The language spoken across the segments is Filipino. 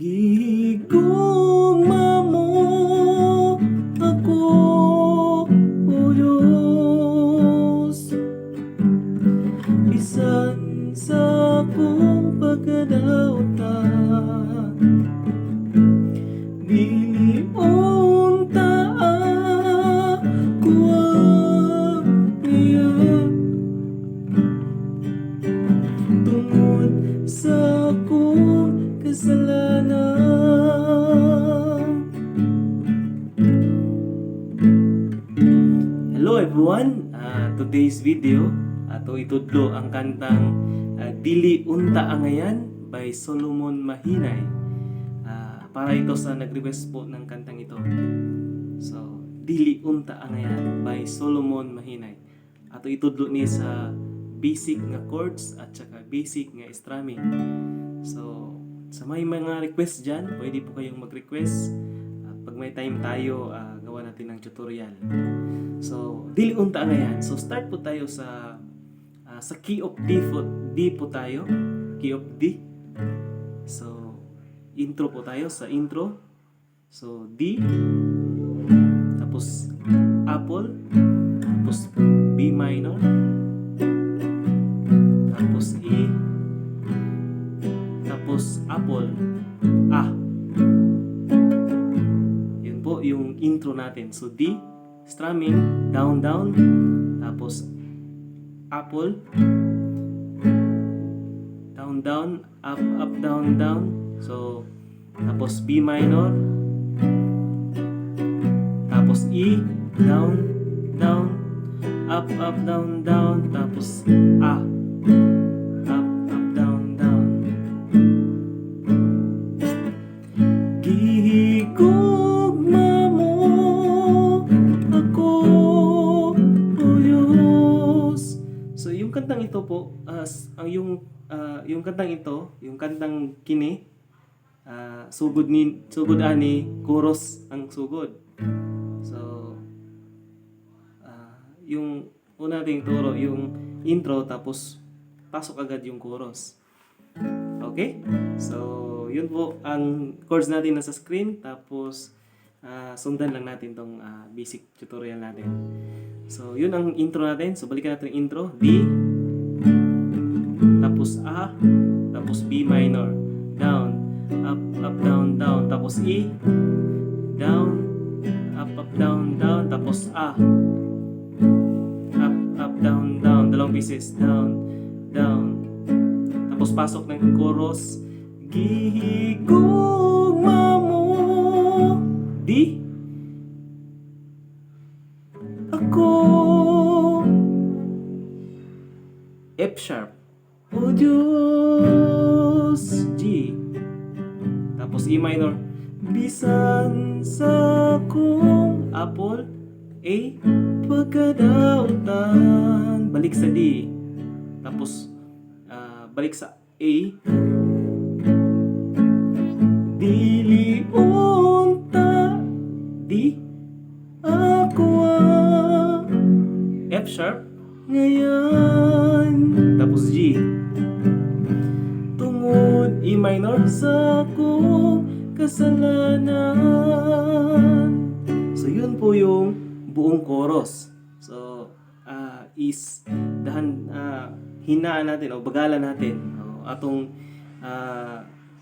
Gihigugma mo ako, O Diyos, bisan sa akong pagkadautan. Dili unta ako niya tungod sa akong kasalanan. Hello everyone, today's video ato itudlo ang kantang Dili Unta Angayan by Solomon Mahinay. Para ito sa nag-request po ng kantang ito. So, Dili Unta Angayan by Solomon Mahinay. Ato itudlo ni sa basic nga chords at saka basic nga strumming. So, sa may mga request dyan, pwede po kayong mag-request. Pag may time tayo, gawa natin ng tutorial. So, Dili Unta Angayan. So, start po tayo sa key of D po tayo. Key of D. So, intro po tayo sa intro. So, D. Tapos, Apple. Tapos, B minor. Tapos, E. Tapos, Apple. A. Yun po yung intro natin. So, D. Strumming. Down, down. Tapos, Apple. Down, down. Up, up, down, down. So, tapos B minor. Tapos E. Down, down. Up, up, down, down. Tapos A. Up, up, down, down. Gihigugma mo ako, O Diyos. So, yung kantang ito po, yung kantang ito, yung kantang kini, sugod ani chorus ang sugod. So, yung una nating turo, yung intro, tapos pasok agad yung chorus. Okay? So, yun po ang chords natin nasa screen, tapos sundan lang natin tong basic tutorial natin. So, yun ang intro natin. So, balikan natin yung intro. D, tapos A, tapos B minor, down, up, up, down, down, tapos E, down, up, up, down, down, tapos A, up, up, down, down, dalawang pieces, down, down, tapos pasok ng chorus, gihigugma mo, D, ako, F sharp, O Diyos, G, tapos E minor, bisan sa akong Apple, A, pagkadautan, balik sa D, tapos balik sa A, dili unta, D, ako F sharp, ngayon, tapos G, tungod E minor sa akong kasalanan. So, yun po yung buong chorus. So, is hinaan natin o bagalan natin atong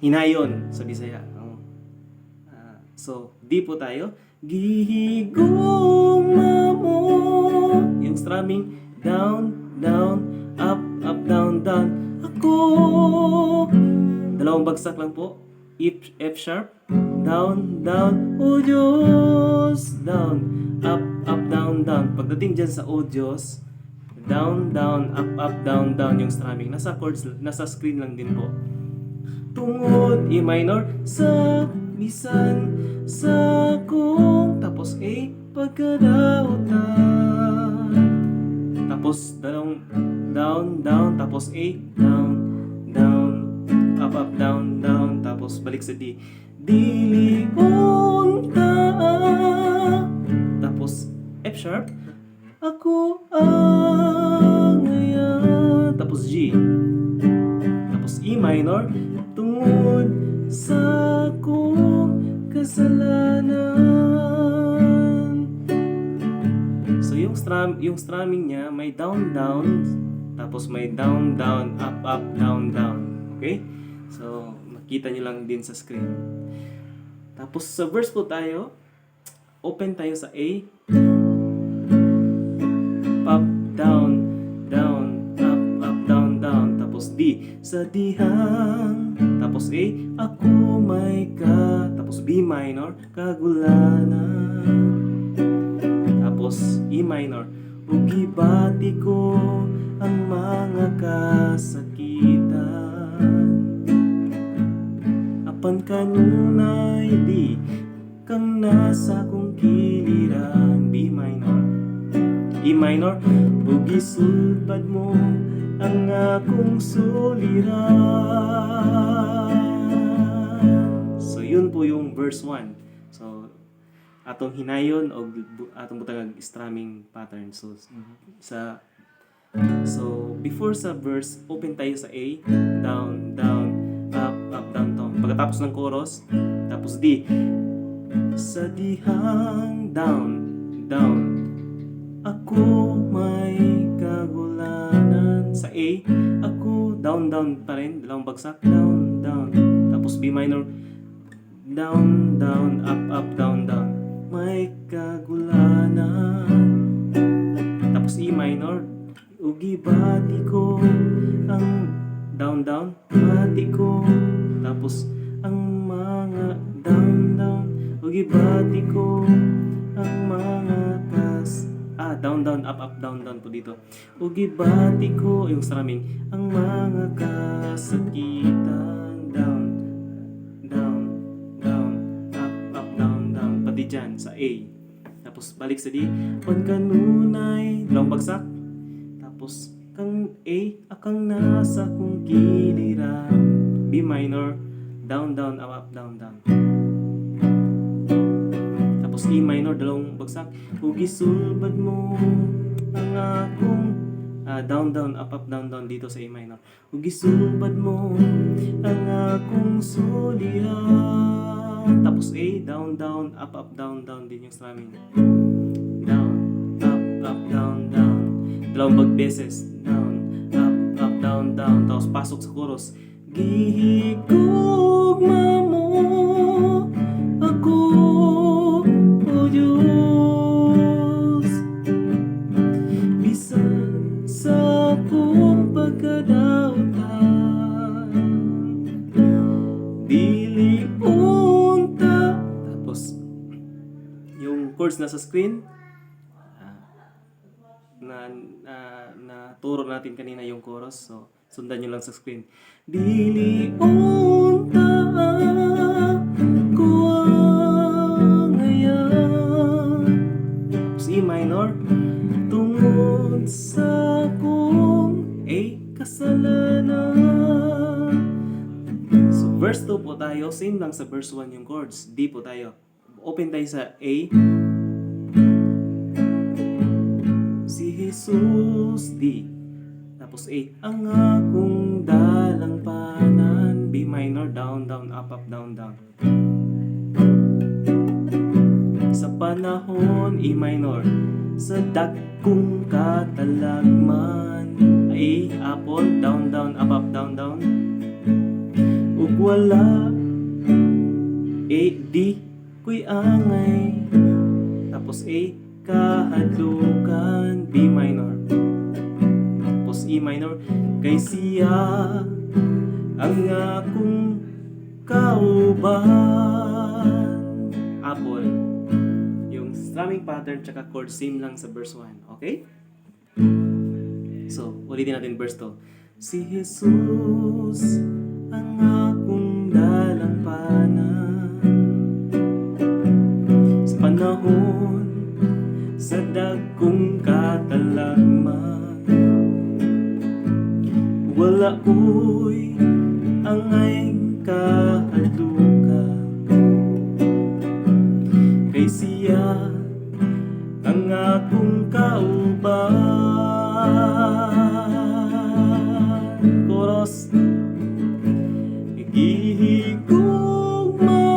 hinayon sa Bisaya. So, D po tayo. Gihigugma mo, yung strumming, down, down, up, up, down, down, ako. Dalawang bagsak lang po. F sharp, down, down, O Diyos, down, up, up, down, down. Pagdating dyan sa O Diyos, down, down, up, down, down yung strumming. Nasa chords, nasa screen lang din po. Tungod, E minor, sa bisan sa kong, tapos A, pagkadautan. Tapos dalawang down, down, tapos A, down, down, up, up, down, down, tapos balik sa D. Dili unta, tapos F sharp, ako ngayon, tapos G, tapos E minor, tungod sa akong kasalanan. So yung strumming niya may down down, tapos may down down, up up, down down. Okay? So makita niyo lang din sa screen. Tapos sa verse po tayo, open tayo sa A. Up, down, down, up, up, down, down. Tapos D, sa dihang. Tapos A, ako may tapos B minor, kagulanan. Tapos E minor, ugibati ko ang mga kasakitan. Apan kanunay di kang nasa kong giliran. B minor, E minor, ugisulpad mo ang akong suliran. So yun po yung verse 1. So atong hinayon o atong butang strumming pattern. So before sa verse, open tayo sa A, down, down, up, up, down, down. Pagkatapos ng chorus, tapos D, sa dihang, down, down, ako may kagulanan. Sa A, ako, down, down pa rin, dalawang bagsak, down, down. Tapos B minor, down, down, up, up, down, down, may kagulanan. Tapos E minor, ugibati ko ang down, down, bati ko. Tapos ang mga down, down, ugibati ko ang mga down, down, up, up, down, down po dito. Ugibati ko, yung strumming, ang mga kasakitan. Down, down, down, up, up, down, down. Pati dyan, sa A. Tapos balik sa D. Pagkanunay, dalawang bagsak. Tapos kang A, akang nasa kong giliran. B minor, down, down, up, up, down, down. Tapos E minor, dalawang bagsak. Ugisulbad mo ang akong down, down, up, up, down, down dito sa A minor. Ugisulbad mo ang akong suliran. Tapos A, down, down, up, up, down, down din yung strumming. Down, up, up, down, down. Dalawang bagbeses. Down, up, up, down, down. Tapos pasok sa chorus. Gihigugma mo ako, O Diyos, bisan sa akong pagkadautan, dili unta. Tapos yung chords nasa screen, na turo natin kanina yung chorus, so sundan nyo lang sa screen. Dili unta ko ang ngayon. C minor, tungod sa kong A, kasalanan. So verse 2 po tayo, same lang sa verse 1 yung chords. D po tayo. Open tayo sa A. Jesus, D. Tapos A, ang akong dalampanan. B minor, down, down, up, up, down, down. Sa panahon, E minor, sa dakong katalagman. A, apple, down, down, up, up, down, down. Ug wala, A, D, kuy angay. Tapos A, kahadlukan. B minor. Tapos E minor, kay siya ang akong kauban. Apple. Yung strumming pattern tsaka chord same lang sa verse 1. Okay? So, ulitin natin verse 2. Si Jesus ang akong dalampanan. Sa panahon sa dagkong katalagman, wala ko'y angay kahadlukan. Kay siya ang akong kauban. Chorus. Gihigugma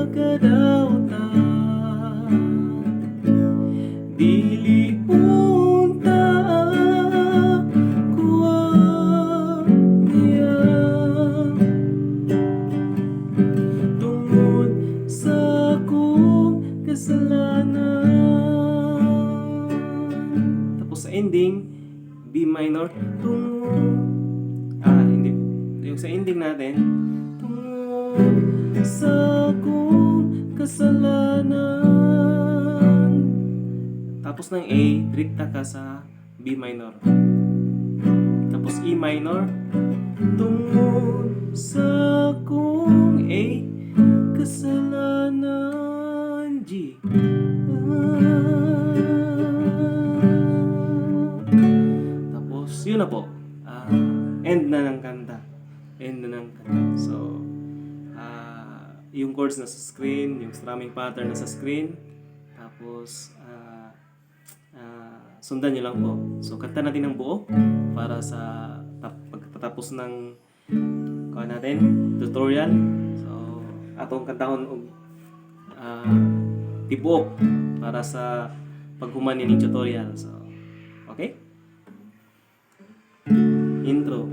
pagkadauta, dili unta kuha niya, tungod sa akong kasalanan. Tapos sa ending, B minor, hindi. Yung sa ending natin, tungod sa akong kasalanan. Tapos ng A, direkta ka sa B minor. Tapos E minor, tungod sa akong A, kasalanan. G. Tapos, yun na po. End na ng kanta. So, yung chords na sa screen, yung strumming pattern na sa screen. Tapos, sundan nyo lang po. So, kanta natin ng buo para sa pagkatapos ng tutorial. So, atong kantahon og tibuok para sa paghuman ni tutorial. So, okay? Intro.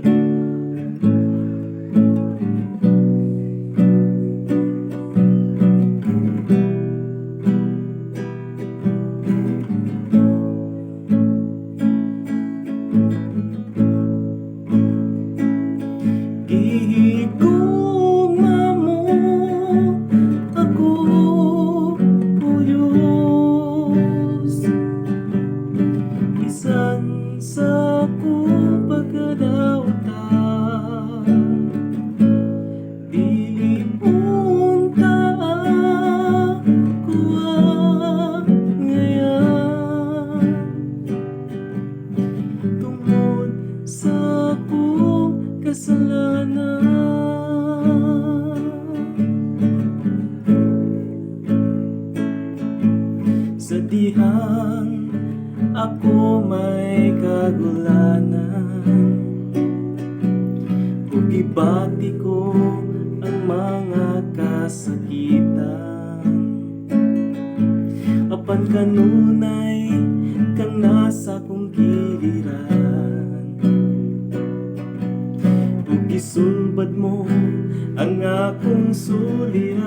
Gihigugma mo ako, O Diyos, bisan sa akong pagkadauta, dili unta kuha ngayon, tungod sa akong kasalanan. Sa dihang ako may kagulanan, ug gibati ko ang mga kasakitan, apan kanunay kang nasa kong giliran, ug gisulbad mo ang akong suliran.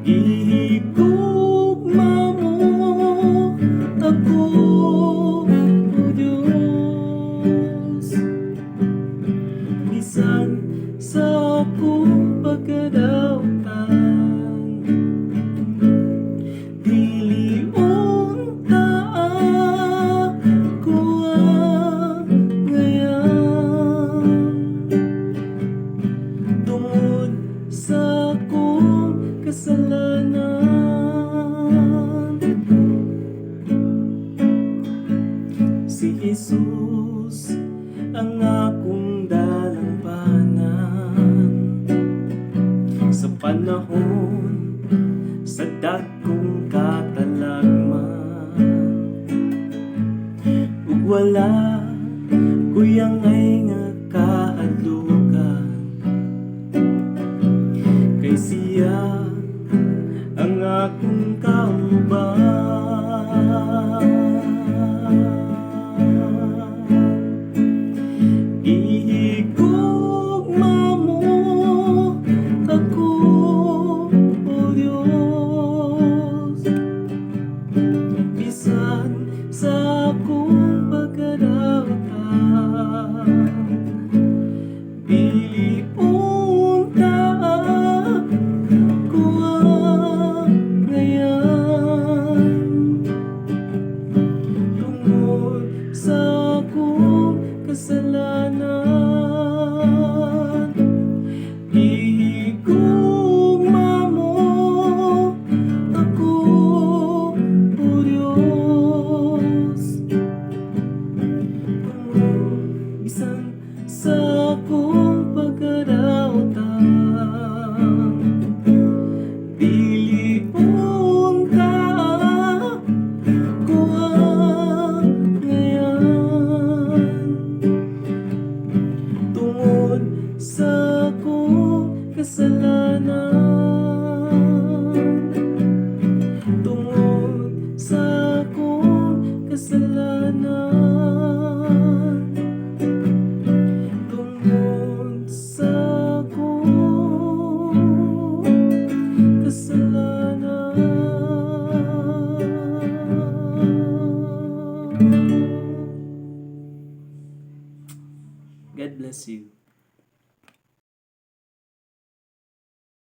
Gihigugma mo ako, O Diyos, bisan sa akong pagkadautan, dili unta kuha ngayon, tungod sa akong kasalanan. Si Jesus ang akong dalampanan sa panahon sa dagkong katalagman, ug wala kuyangay nga kaadlukan, kay siya ang akong kauban. Gihigugma mo ako, O Diyos, bisan sa akong pagkadauta, dili unta kuha ngayon, tungod sa akong kasalanan. Gihigugma mo ako, O Diyos, bisan sa akong pagkadauta, kasalanan tungkol sa akong kasalanan. God bless you.